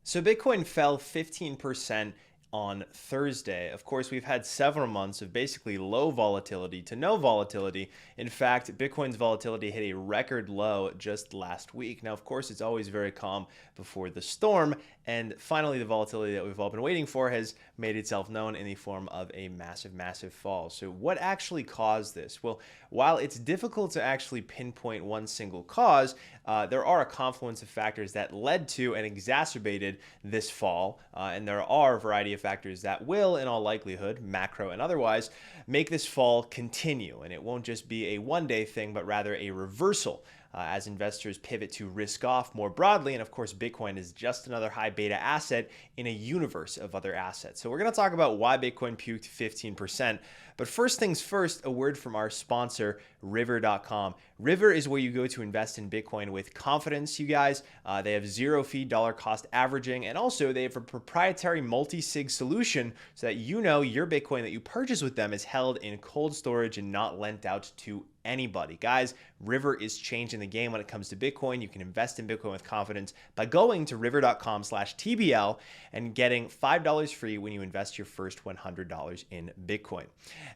So Bitcoin fell 15% on Thursday. Of course, we've had several months of basically low volatility to no volatility. In fact, Bitcoin's volatility hit a record low just last week. Now, of course, it's always very calm before the storm. And finally, the volatility that we've all been waiting for has made itself known in the form of a massive, massive fall. So what actually caused this? Well, while it's difficult to actually pinpoint one single cause, there are a confluence of factors that led to and exacerbated this fall. And there are a variety of factors that will, in all likelihood, macro and otherwise, make this fall continue. And it won't just be a one-day thing, but rather a reversal as investors pivot to risk off more broadly. And of course, Bitcoin is just another high beta asset in a universe of other assets. So we're going to talk about why Bitcoin puked 15%. But first things first, a word from our sponsor, River.com. River is where you go to invest in Bitcoin with confidence, you guys. They have zero fee, dollar cost averaging, and also they have a proprietary multi-sig solution so that you know your Bitcoin that you purchase with them is held in cold storage and not lent out to anybody. Guys, River is changing the game when it comes to Bitcoin. You can invest in Bitcoin with confidence by going to river.com/TBL and getting $5 free when you invest your first $100 in Bitcoin.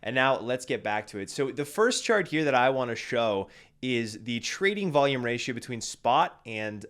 And now let's get back to it. So the first chart here that I want to show is the trading volume ratio between spot and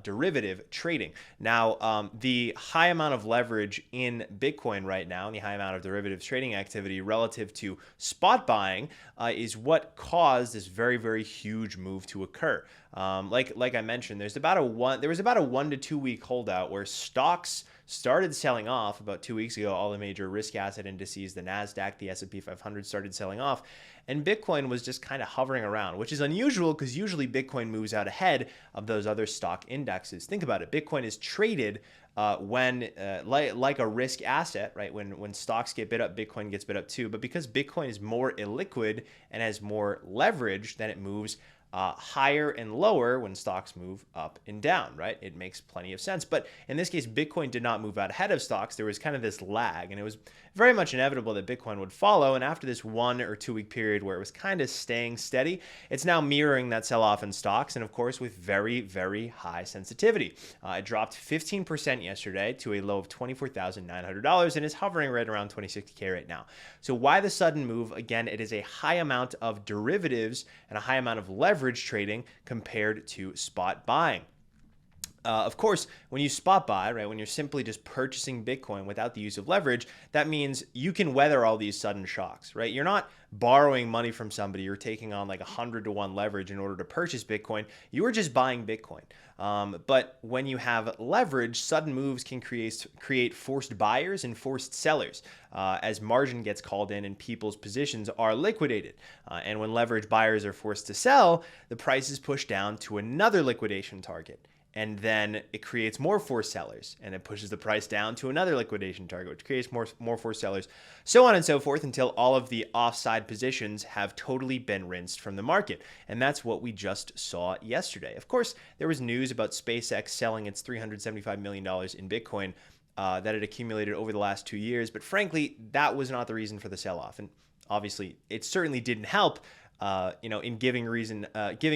derivative trading. Now, the high amount of leverage in Bitcoin right now and the high amount of derivatives trading activity relative to spot buying is what caused this very, very huge move to occur. Like I mentioned, there was about a 1 to 2 week holdout where stocks started selling off about 2 weeks ago. All the major risk asset indices, the NASDAQ, the S&P 500 started selling off. And Bitcoin was just kind of hovering around, which is unusual because usually Bitcoin moves out ahead of those other stock indexes. Think about it. Bitcoin is traded like a risk asset, right? When stocks get bid up, Bitcoin gets bid up too. But because Bitcoin is more illiquid and has more leverage, then it moves higher and lower when stocks move up and down, right? It makes plenty of sense. But in this case, Bitcoin did not move out ahead of stocks. There was kind of this lag, and it was very much inevitable that Bitcoin would follow. And after this 1 or 2 week period where it was kind of staying steady, it's now mirroring that sell-off in stocks, and of course with very, very high sensitivity. It dropped 15% yesterday to a low of $24,900 and is hovering right around 26K right now. So why the sudden move? Again, it is a high amount of derivatives and a high amount of leverage trading compared to spot buying. Of course, when you spot buy, right, when you're simply just purchasing Bitcoin without the use of leverage, that means you can weather all these sudden shocks, right? You're not borrowing money from somebody. You're taking on like 100-to-1 leverage in order to purchase Bitcoin. You are just buying Bitcoin. But when you have leverage, sudden moves can create forced buyers and forced sellers as margin gets called in and people's positions are liquidated. And when leverage buyers are forced to sell, the price is pushed down to another liquidation target. And then it creates more forced sellers, and it pushes the price down to another liquidation target, which creates more forced sellers, so on and so forth until all of the offside positions have totally been rinsed from the market. And that's what we just saw yesterday. Of course, there was news about SpaceX selling its $375 million in Bitcoin that it accumulated over the last 2 years. But frankly, that was not the reason for the sell-off. And obviously, it certainly didn't help in giving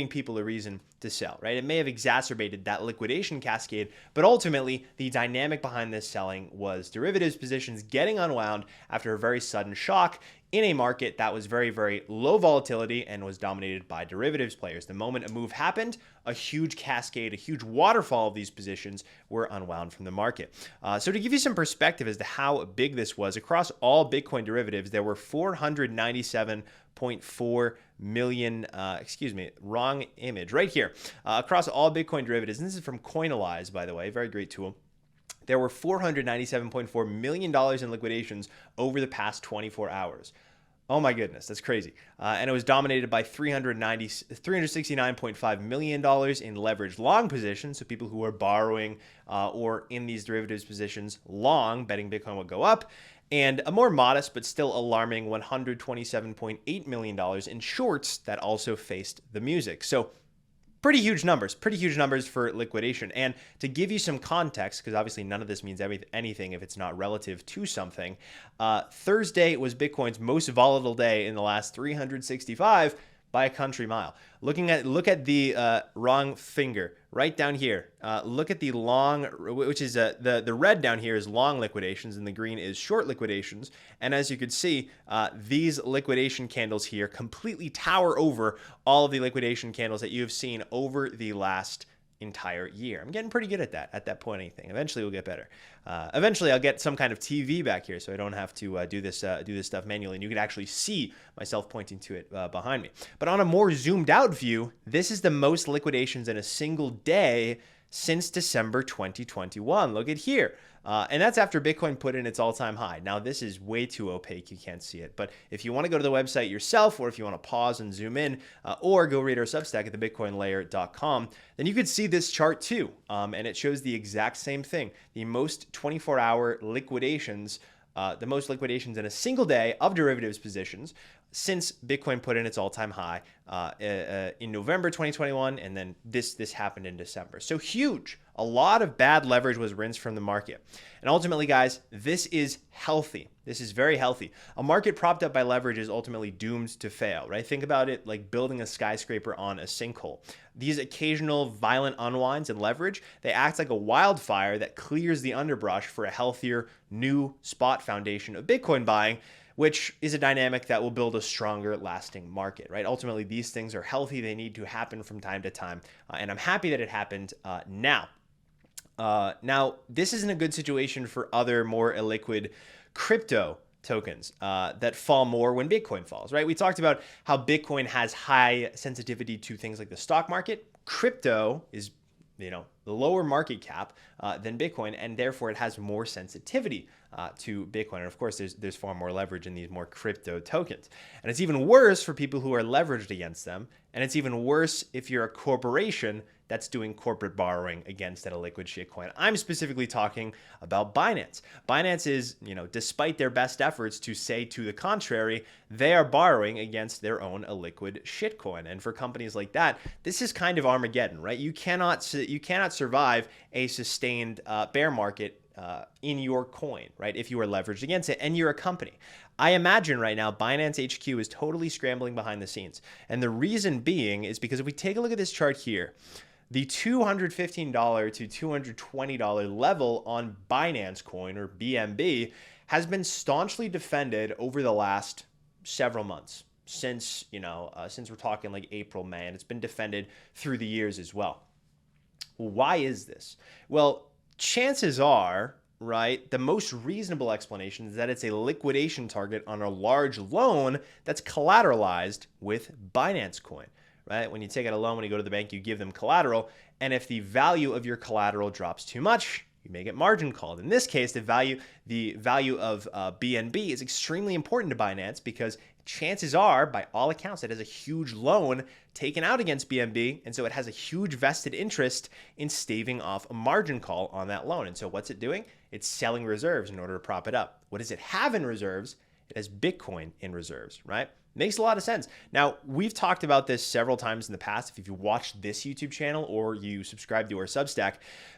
people a reason to sell, right? It may have exacerbated that liquidation cascade, but ultimately the dynamic behind this selling was derivatives positions getting unwound after a very sudden shock in a market that was very, very low volatility and was dominated by derivatives players. The moment a move happened, a huge cascade, a huge waterfall of these positions were unwound from the market. So to give you some perspective as to how big this was, across all Bitcoin derivatives, there were 497.4 million, wrong image right here. Across all Bitcoin derivatives, and this is from Coinalyze, by the way, very great tool. There were $497.4 million in liquidations over the past 24 hours. Oh my goodness, that's crazy. And it was dominated by $369.5 million in leveraged long positions, so people who are borrowing or in these derivatives positions long, betting Bitcoin would go up, and a more modest but still alarming $127.8 million in shorts that also faced the music. So pretty huge numbers for liquidation. And to give you some context, because obviously none of this means anything if it's not relative to something, Thursday was Bitcoin's most volatile day in the last 365, by a country mile. Look at the wrong finger right down here. Look at the long, which is the red down here is long liquidations and the green is short liquidations. And as you can see, these liquidation candles here completely tower over all of the liquidation candles that you have seen over the last entire year. I'm getting pretty good at that pointing thing. Eventually we'll get better. Eventually I'll get some kind of TV back here so I don't have to do this stuff manually, and you can actually see myself pointing to it behind me. But on a more zoomed out view, this is the most liquidations in a single day since December 2021. Look at here. And that's after Bitcoin put in its all-time high. Now, this is way too opaque. You can't see it. But if you want to go to the website yourself, or if you want to pause and zoom in, or go read our Substack at thebitcoinlayer.com, then you could see this chart too. And it shows the exact same thing. The most 24-hour liquidations, the most liquidations in a single day of derivatives positions since Bitcoin put in its all-time high in November 2021, and then this happened in December. So huge. A lot of bad leverage was rinsed from the market. And ultimately, guys, this is healthy. This is very healthy. A market propped up by leverage is ultimately doomed to fail, right? Think about it like building a skyscraper on a sinkhole. These occasional violent unwinds and leverage, they act like a wildfire that clears the underbrush for a healthier, new spot foundation of Bitcoin buying, which is a dynamic that will build a stronger, lasting market, right? Ultimately, these things are healthy. They need to happen from time to time. And I'm happy that it happened now. Now, this isn't a good situation for other more illiquid crypto tokens that fall more when Bitcoin falls, right? We talked about how Bitcoin has high sensitivity to things like the stock market. Crypto is, the lower market cap than Bitcoin, and therefore it has more sensitivity to Bitcoin. And of course, there's far more leverage in these more crypto tokens. And it's even worse for people who are leveraged against them. And it's even worse if you're a corporation that's doing corporate borrowing against that illiquid shitcoin. I'm specifically talking about Binance. Binance is, despite their best efforts to say to the contrary, they are borrowing against their own illiquid shitcoin. And for companies like that, this is kind of Armageddon, right? You cannot survive a sustained bear market in your coin, right? If you are leveraged against it and you're a company. I imagine right now Binance HQ is totally scrambling behind the scenes. And the reason being is because if we take a look at this chart here, the $215 to $220 level on Binance Coin, or BNB, has been staunchly defended over the last several months, since we're talking like April, May, and it's been defended through the years as well. Why is this? Well, chances are, right, the most reasonable explanation is that it's a liquidation target on a large loan that's collateralized with Binance Coin. Right? When you take out a loan, when you go to the bank, you give them collateral. And if the value of your collateral drops too much, you may get margin called. In this case, the value of BNB is extremely important to Binance because chances are, by all accounts, it has a huge loan taken out against BNB. And so it has a huge vested interest in staving off a margin call on that loan. And so what's it doing? It's selling reserves in order to prop it up. What does it have in reserves? It has Bitcoin in reserves, right? Makes a lot of sense. Now, we've talked about this several times in the past if you've watched this YouTube channel or you subscribe to our Substack,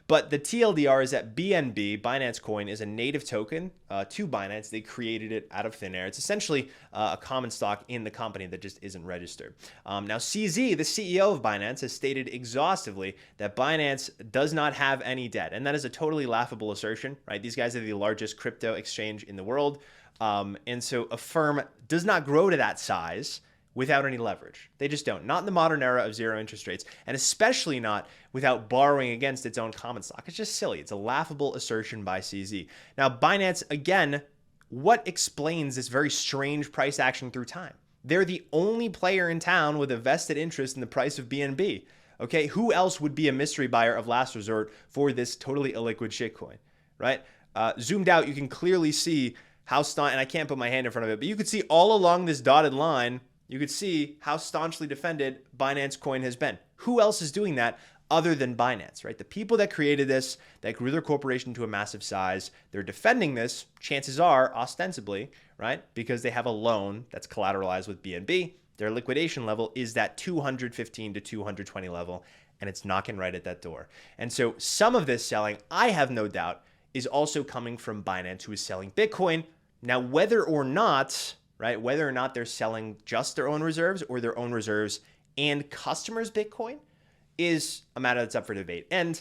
but the TLDR is that BNB, Binance Coin, is a native token to Binance. They created it out of thin air. It's essentially a common stock in the company that just isn't registered. Now, CZ, the CEO of Binance, has stated exhaustively that Binance does not have any debt, and that is a totally laughable assertion, right? These guys are the largest crypto exchange in the world. And so a firm does not grow to that size without any leverage. They just don't. Not in the modern era of zero interest rates, and especially not without borrowing against its own common stock. It's just silly. It's a laughable assertion by CZ. Now, Binance, again, what explains this very strange price action through time? They're the only player in town with a vested interest in the price of BNB. Okay, who else would be a mystery buyer of last resort for this totally illiquid shitcoin, right? Zoomed out, you can clearly see how and I can't put my hand in front of it, but you could see all along this dotted line, you could see how staunchly defended Binance Coin has been. Who else is doing that other than Binance, right? The people that created this, that grew their corporation to a massive size, they're defending this, chances are, ostensibly, right? Because they have a loan that's collateralized with BNB. Their liquidation level is that 215 to 220 level, and it's knocking right at that door. And so some of this selling, I have no doubt, is also coming from Binance, who is selling Bitcoin. Now, whether or not right? Whether or not they're selling just their own reserves or their own reserves and customers' Bitcoin is a matter that's up for debate. And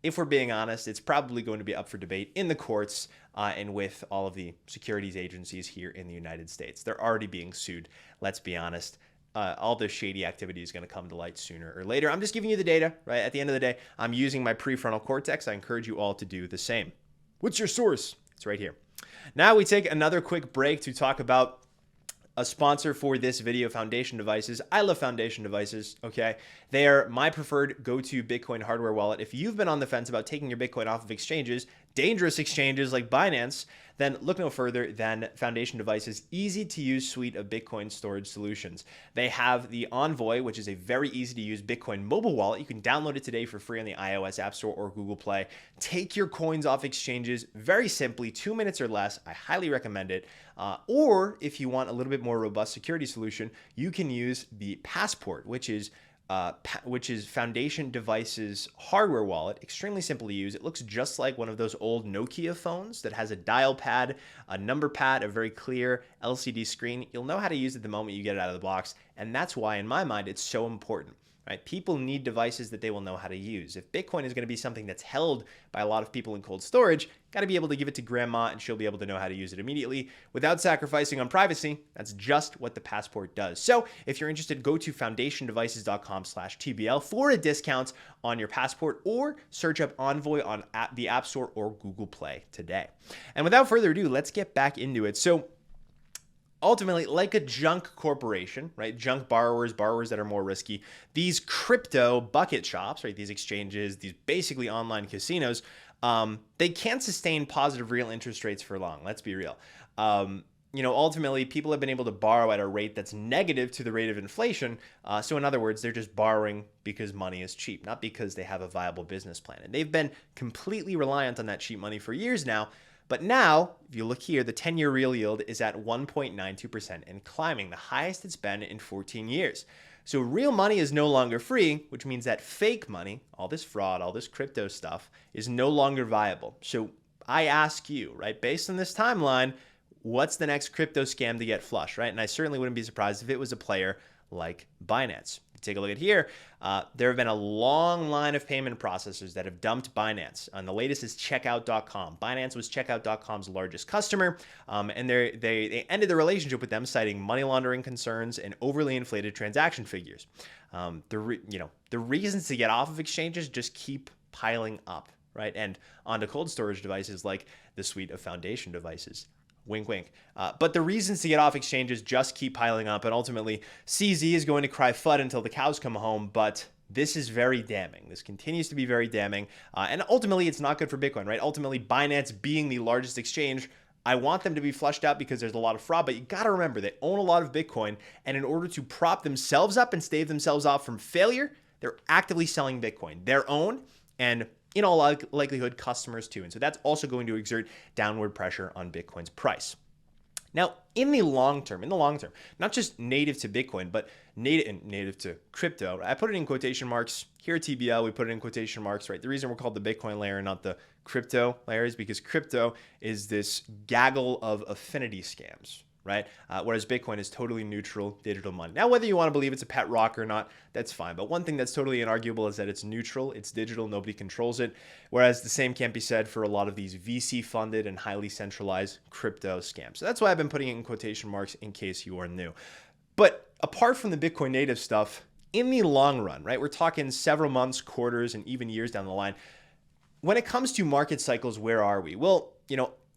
if we're being honest, it's probably going to be up for debate in the courts and with all of the securities agencies here in the United States. They're already being sued. Let's be honest. All this shady activity is going to come to light sooner or later. I'm just giving you the data, right? At the end of the day, I'm using my prefrontal cortex. I encourage you all to do the same. What's your source? It's right here. Now we take another quick break to talk about a sponsor for this video, Foundation Devices. I love Foundation Devices, okay? They are my preferred go-to Bitcoin hardware wallet. If you've been on the fence about taking your Bitcoin off of exchanges, dangerous exchanges like Binance, then look no further than Foundation Devices' easy-to-use suite of Bitcoin storage solutions. They have the Envoy, which is a very easy-to-use Bitcoin mobile wallet. You can download it today for free on the iOS App Store or Google Play. Take your coins off exchanges very simply, 2 minutes or less. I highly recommend it. Or if you want a little bit more robust security solution, you can use the Passport, which is Foundation Devices hardware wallet. Extremely simple to use. It looks just like one of those old Nokia phones that has a dial pad, a number pad, a very clear LCD screen. You'll know how to use it the moment you get it out of the box, and that's why, in my mind, it's so important. Right? People need devices that they will know how to use. If Bitcoin is going to be something that's held by a lot of people in cold storage, got to be able to give it to grandma and she'll be able to know how to use it immediately without sacrificing on privacy. That's just what the Passport does. So if you're interested, go to foundationdevices.com/TBL for a discount on your Passport or search up Envoy on the App Store or Google Play today. And without further ado, let's get back into it. So ultimately, like a junk corporation, right? Junk borrowers that are more risky. These crypto bucket shops, right? These exchanges, these basically online casinos, they can't sustain positive real interest rates for long. Let's be real. Ultimately, people have been able to borrow at a rate that's negative to the rate of inflation. So in other words, they're just borrowing because money is cheap, not because they have a viable business plan. And they've been completely reliant on that cheap money for years now. But now, if you look here, the 10-year real yield is at 1.92% and climbing, the highest it's been in 14 years. So real money is no longer free, which means that fake money, all this fraud, all this crypto stuff, is no longer viable. So I ask you, right, based on this timeline, what's the next crypto scam to get flush, right? And I certainly wouldn't be surprised if it was a player like Binance. Take a look at here. There have been a long line of payment processors that have dumped Binance. And the latest is Checkout.com. Binance was Checkout.com's largest customer, and they ended the relationship with them, citing money laundering concerns and overly inflated transaction figures. The reasons to get off of exchanges just keep piling up, right? And onto cold storage devices like the suite of Foundation Devices. Wink, wink. But the reasons to get off exchanges just keep piling up, and ultimately CZ is going to cry FUD until the cows come home, but this is very damning. This continues to be very damning, and ultimately it's not good for Bitcoin, right? Ultimately, Binance being the largest exchange, I want them to be flushed out because there's a lot of fraud, but you got to remember they own a lot of Bitcoin, and in order to prop themselves up and stave themselves off from failure, they're actively selling Bitcoin, their own, and in all likelihood, customers too. And so that's also going to exert downward pressure on Bitcoin's price. Now, in the long term, not just native to Bitcoin, but native to crypto, I put it in quotation marks. Here at TBL, we put it in quotation marks, right? The reason we're called the Bitcoin layer, not the crypto layer, is because crypto is this gaggle of affinity scams, right? Whereas Bitcoin is totally neutral digital money. Now, whether you want to believe it's a pet rock or not, that's fine. But one thing that's totally inarguable is that it's neutral, it's digital, nobody controls it. Whereas the same can't be said for a lot of these VC-funded and highly centralized crypto scams. So that's why I've been putting it in quotation marks in case you are new. But apart from the Bitcoin native stuff, in the long run, right, we're talking several months, quarters, and even years down the line. When it comes to market cycles, where are we? Well,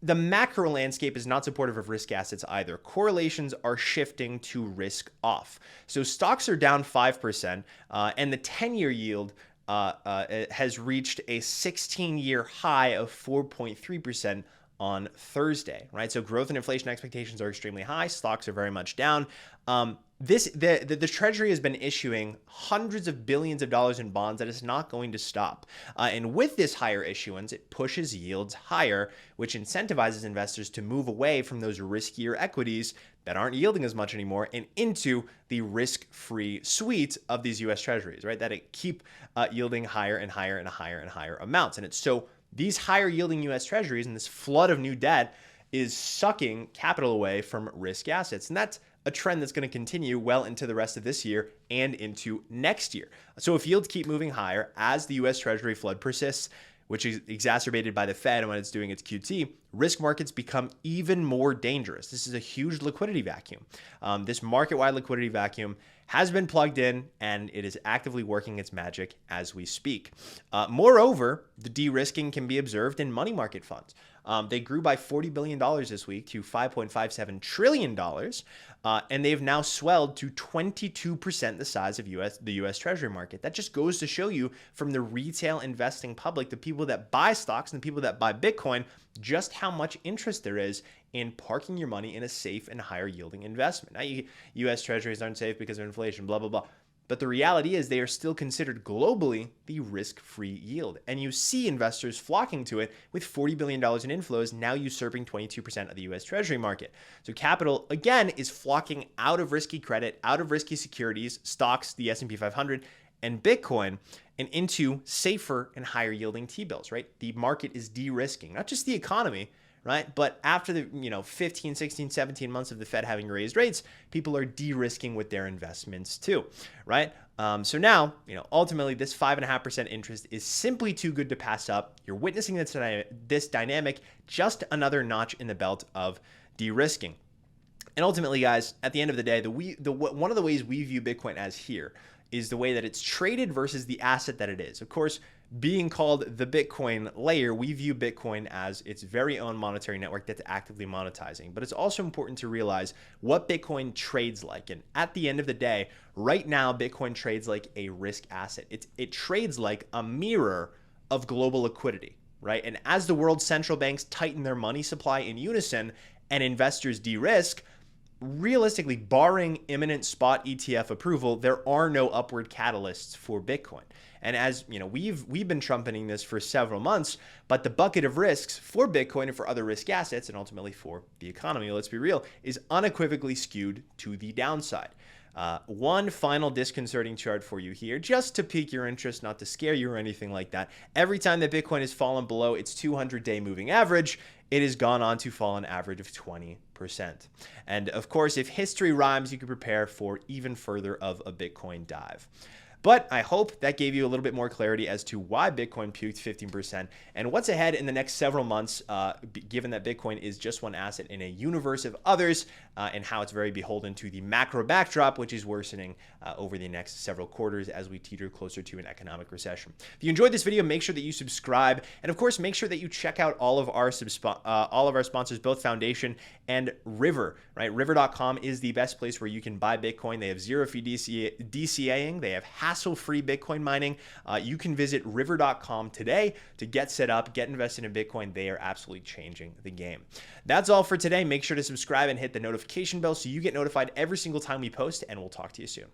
the macro landscape is not supportive of risk assets either. Correlations are shifting to risk off. So stocks are down 5%, and the 10-year yield has reached a 16-year high of 4.3% on Thursday, right? So growth and inflation expectations are extremely high. Stocks are very much down. The Treasury has been issuing hundreds of billions of dollars in bonds that is not going to stop. And with this higher issuance, it pushes yields higher, which incentivizes investors to move away from those riskier equities that aren't yielding as much anymore and into the risk-free suite of these U.S. Treasuries, right? That it keep yielding higher and higher and higher and higher amounts. And it's so these higher yielding U.S. Treasuries and this flood of new debt is sucking capital away from risk assets. And that's a trend that's going to continue well into the rest of this year and into next year. So if yields keep moving higher as the US Treasury flood persists, which is exacerbated by the Fed when it's doing its QT, risk markets become even more dangerous. This is a huge liquidity vacuum. This market-wide liquidity vacuum has been plugged in, and it is actively working its magic as we speak. Moreover, the de-risking can be observed in money market funds. They grew by $40 billion this week to $5.57 trillion, and they've now swelled to 22% the size of the U.S. Treasury market. That just goes to show you from the retail investing public, the people that buy stocks and the people that buy Bitcoin, just how much interest there is in parking your money in a safe and higher yielding investment. Now, U.S. Treasuries aren't safe because of inflation, blah, blah, blah. But the reality is they are still considered globally the risk-free yield. And you see investors flocking to it with $40 billion in inflows, now usurping 22% of the US Treasury market. So capital, again, is flocking out of risky credit, out of risky securities, stocks, the S&P 500, and Bitcoin, and into safer and higher yielding T-bills, right? The market is de-risking, not just the economy, right? But after the 15, 16, 17 months of the Fed having raised rates, people are de-risking with their investments too, right? So now, ultimately this 5.5% interest is simply too good to pass up. You're witnessing this dynamic, just another notch in the belt of de-risking. And ultimately, guys, at the end of the day, one of the ways we view Bitcoin as here is the way that it's traded versus the asset that it is. Of course, being called the Bitcoin layer, we view Bitcoin as its very own monetary network that's actively monetizing. But it's also important to realize what Bitcoin trades like. And at the end of the day, right now, Bitcoin trades like a risk asset. It trades like a mirror of global liquidity, right? And as the world's central banks tighten their money supply in unison and investors de-risk, realistically, barring imminent spot ETF approval, there are no upward catalysts for Bitcoin. And as we've been trumpeting this for several months, but the bucket of risks for Bitcoin and for other risk assets, and ultimately for the economy, let's be real, is unequivocally skewed to the downside. One final disconcerting chart for you here, just to pique your interest, not to scare you or anything like that. Every time that Bitcoin has fallen below its 200-day moving average, it has gone on to fall an average of 20%. And of course, if history rhymes, you can prepare for even further of a Bitcoin dive. But I hope that gave you a little bit more clarity as to why Bitcoin puked 15% and what's ahead in the next several months, given that Bitcoin is just one asset in a universe of others, and how it's very beholden to the macro backdrop, which is worsening over the next several quarters as we teeter closer to an economic recession. If you enjoyed this video, make sure that you subscribe, and of course, make sure that you check out all of our sponsors, both Foundation and River. Right, River.com is the best place where you can buy Bitcoin. They have zero fee DCAing. They have hassle-free Bitcoin mining. You can visit River.com today to get set up, get invested in Bitcoin. They are absolutely changing the game. That's all for today. Make sure to subscribe and hit the notification bell so you get notified every single time we post, and we'll talk to you soon.